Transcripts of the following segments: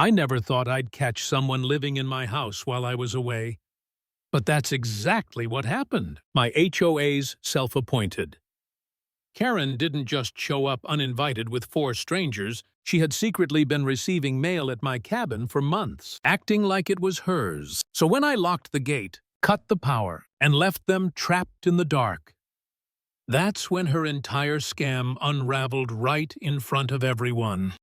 I never thought I'd catch someone living in my house while I was away. But that's exactly what happened. My HOA's self-appointed. Karen didn't just show up uninvited with 4 strangers. She had secretly been receiving mail at my cabin for months, acting like it was hers. So when I locked the gate, cut the power, and left them trapped in the dark, that's when her entire scam unraveled right in front of everyone.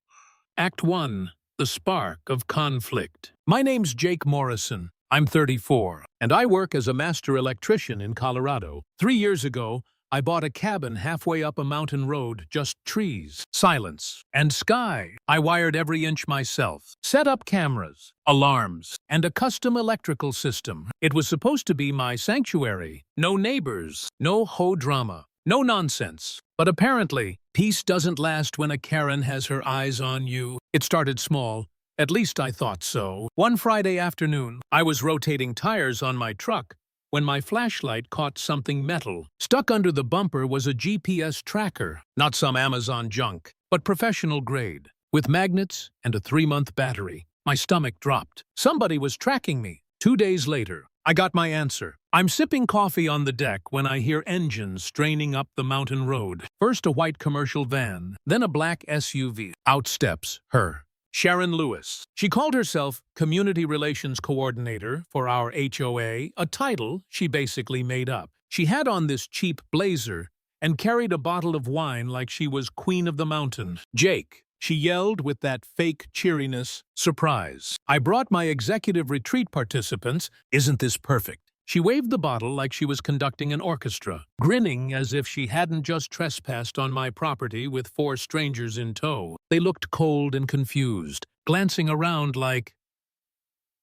Act 1. The Spark of Conflict. My name's Jake Morrison. I'm 34, and I work as a master electrician in Colorado. 3 years ago, I bought a cabin halfway up a mountain road, just trees, silence, and sky. I wired every inch myself, set up cameras, alarms, and a custom electrical system. It was supposed to be my sanctuary. No neighbors, no ho drama, no nonsense. But apparently, peace doesn't last when a Karen has her eyes on you. It started small. At least I thought so. One Friday afternoon, I was rotating tires on my truck when my flashlight caught something metal. Stuck under the bumper was a GPS tracker, not some Amazon junk, but professional grade, with magnets and a 3-month battery. My stomach dropped. Somebody was tracking me. 2 days later, I got my answer. I'm sipping coffee on the deck when I hear engines straining up the mountain road. First a white commercial van, then a black SUV. Out steps her. Sharon Lewis. She called herself Community Relations Coordinator for our HOA, a title she basically made up. She had on this cheap blazer and carried a bottle of wine like she was Queen of the Mountain. Jake, she yelled with that fake cheeriness. Surprise. I brought my executive retreat participants. Isn't this perfect? She waved the bottle like she was conducting an orchestra, grinning as if she hadn't just trespassed on my property with 4 strangers in tow. They looked cold and confused, glancing around like,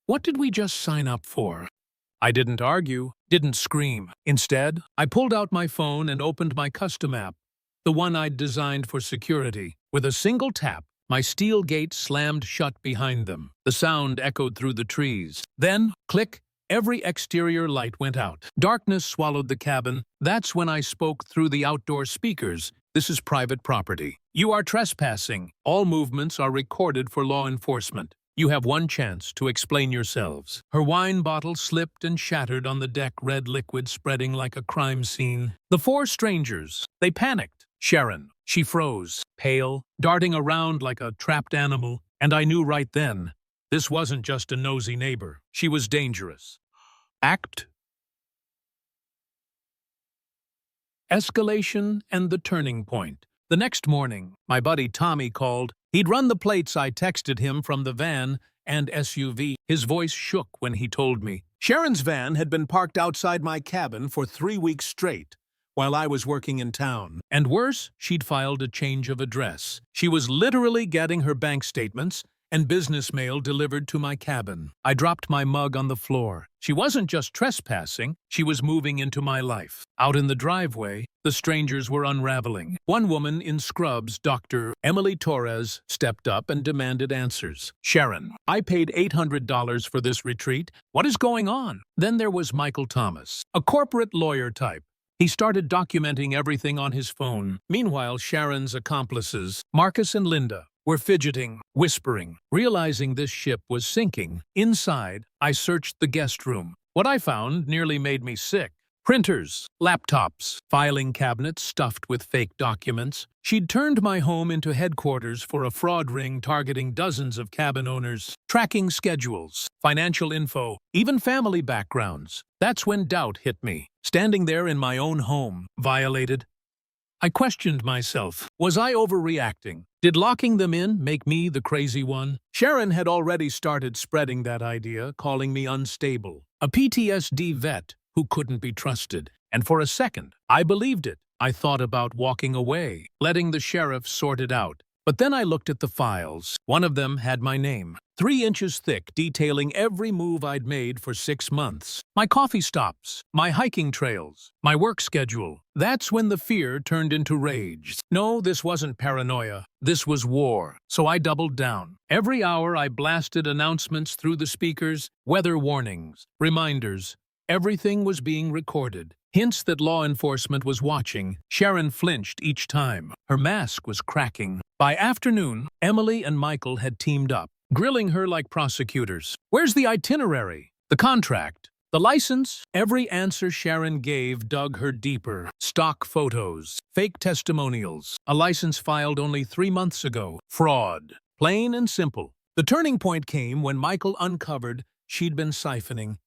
what did we just sign up for? I didn't argue, didn't scream. Instead, I pulled out my phone and opened my custom app, the one I'd designed for security. With a single tap, my steel gate slammed shut behind them. The sound echoed through the trees. Then, click. Every exterior light went out. Darkness swallowed the cabin. That's when I spoke through the outdoor speakers. This is private property. You are trespassing. All movements are recorded for law enforcement. You have 1 chance to explain yourselves. Her wine bottle slipped and shattered on the deck, red liquid spreading like a crime scene. The 4 strangers, they panicked. Sharon, she froze, pale, darting around like a trapped animal. And I knew right then, this wasn't just a nosy neighbor. She was dangerous. Act. Escalation and the turning point. The next morning, my buddy Tommy called. He'd run the plates I texted him from the van and SUV. His voice shook when he told me. Sharon's van had been parked outside my cabin for 3 weeks straight while I was working in town. And worse, she'd filed a change of address. She was literally getting her bank statements and business mail delivered to my cabin. I dropped my mug on the floor. She wasn't just trespassing, she was moving into my life. Out in the driveway, the strangers were unraveling. One woman in scrubs, Dr. Emily Torres, stepped up and demanded answers. Sharon, I paid $800 for this retreat. What is going on? Then there was Michael Thomas, a corporate lawyer type. He started documenting everything on his phone. Meanwhile, Sharon's accomplices, Marcus and Linda, were fidgeting, whispering. Realizing this ship was sinking, inside, I searched the guest room. What I found nearly made me sick. Printers, laptops, filing cabinets stuffed with fake documents. She'd turned my home into headquarters for a fraud ring targeting dozens of cabin owners. Tracking schedules, financial info, even family backgrounds. That's when doubt hit me. Standing there in my own home, violated. I questioned myself. Was I overreacting? Did locking them in make me the crazy one? Sharon had already started spreading that idea, calling me unstable, a PTSD vet who couldn't be trusted. And for a second, I believed it. I thought about walking away, letting the sheriff sort it out. But then I looked at the files. One of them had my name, 3 inches thick, detailing every move I'd made for 6 months. My coffee stops, my hiking trails, my work schedule. That's when the fear turned into rage. No, this wasn't paranoia. This was war. So I doubled down. Every hour I blasted announcements through the speakers, weather warnings, reminders. Everything was being recorded. Hints that law enforcement was watching. Sharon flinched each time. Her mask was cracking. By afternoon, Emily and Michael had teamed up. grilling her like prosecutors. Where's the itinerary? The contract? The license? Every answer Sharon gave dug her deeper. Stock photos, fake testimonials, a license filed only 3 months ago. Fraud. Plain and simple. The turning point came when Michael uncovered she'd been siphoning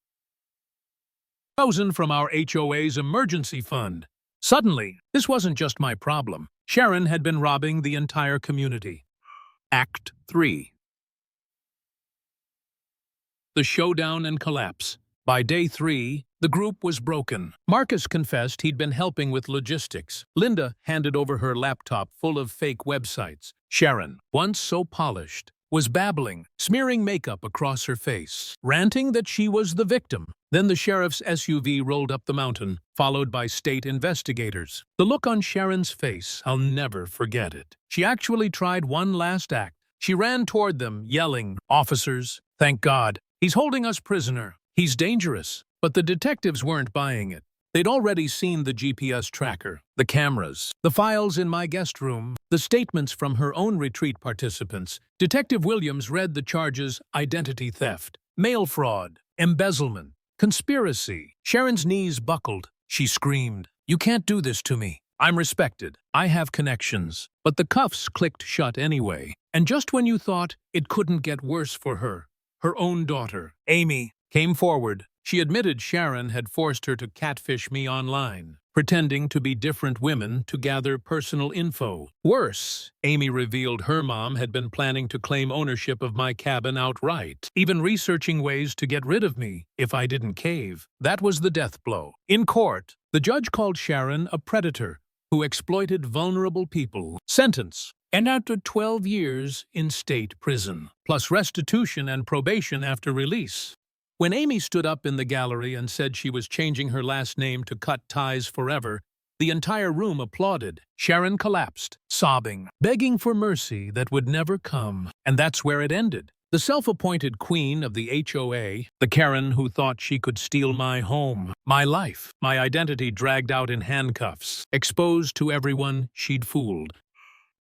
$1,000 from our HOA's emergency fund. Suddenly, this wasn't just my problem. Sharon had been robbing the entire community. Act 3. The showdown and collapse. By day 3, the group was broken. Marcus confessed he'd been helping with logistics. Linda handed over her laptop full of fake websites. Sharon, once so polished, was babbling, smearing makeup across her face, ranting that she was the victim. Then the sheriff's SUV rolled up the mountain, followed by state investigators. The look on Sharon's face, I'll never forget it. She actually tried one last act. She ran toward them, yelling, "Officers, thank God, he's holding us prisoner. He's dangerous." But the detectives weren't buying it. They'd already seen the GPS tracker, the cameras, the files in my guest room, the statements from her own retreat participants. Detective Williams read the charges: identity theft, mail fraud, embezzlement, conspiracy. Sharon's knees buckled. She screamed, "You can't do this to me. I'm respected. I have connections." But the cuffs clicked shut anyway. And just when you thought it couldn't get worse for her, her own daughter, Amy, came forward. She admitted Sharon had forced her to catfish me online, pretending to be different women to gather personal info. Worse, Amy revealed her mom had been planning to claim ownership of my cabin outright, even researching ways to get rid of me if I didn't cave. That was the death blow. In court, the judge called Sharon a predator who exploited vulnerable people. Sentence: and after 12 years in state prison, plus restitution and probation after release. When Amy stood up in the gallery and said she was changing her last name to cut ties forever, the entire room applauded. Sharon collapsed, sobbing, begging for mercy that would never come. And that's where it ended. The self-appointed queen of the HOA, the Karen who thought she could steal my home, my life, my identity, dragged out in handcuffs, exposed to everyone she'd fooled.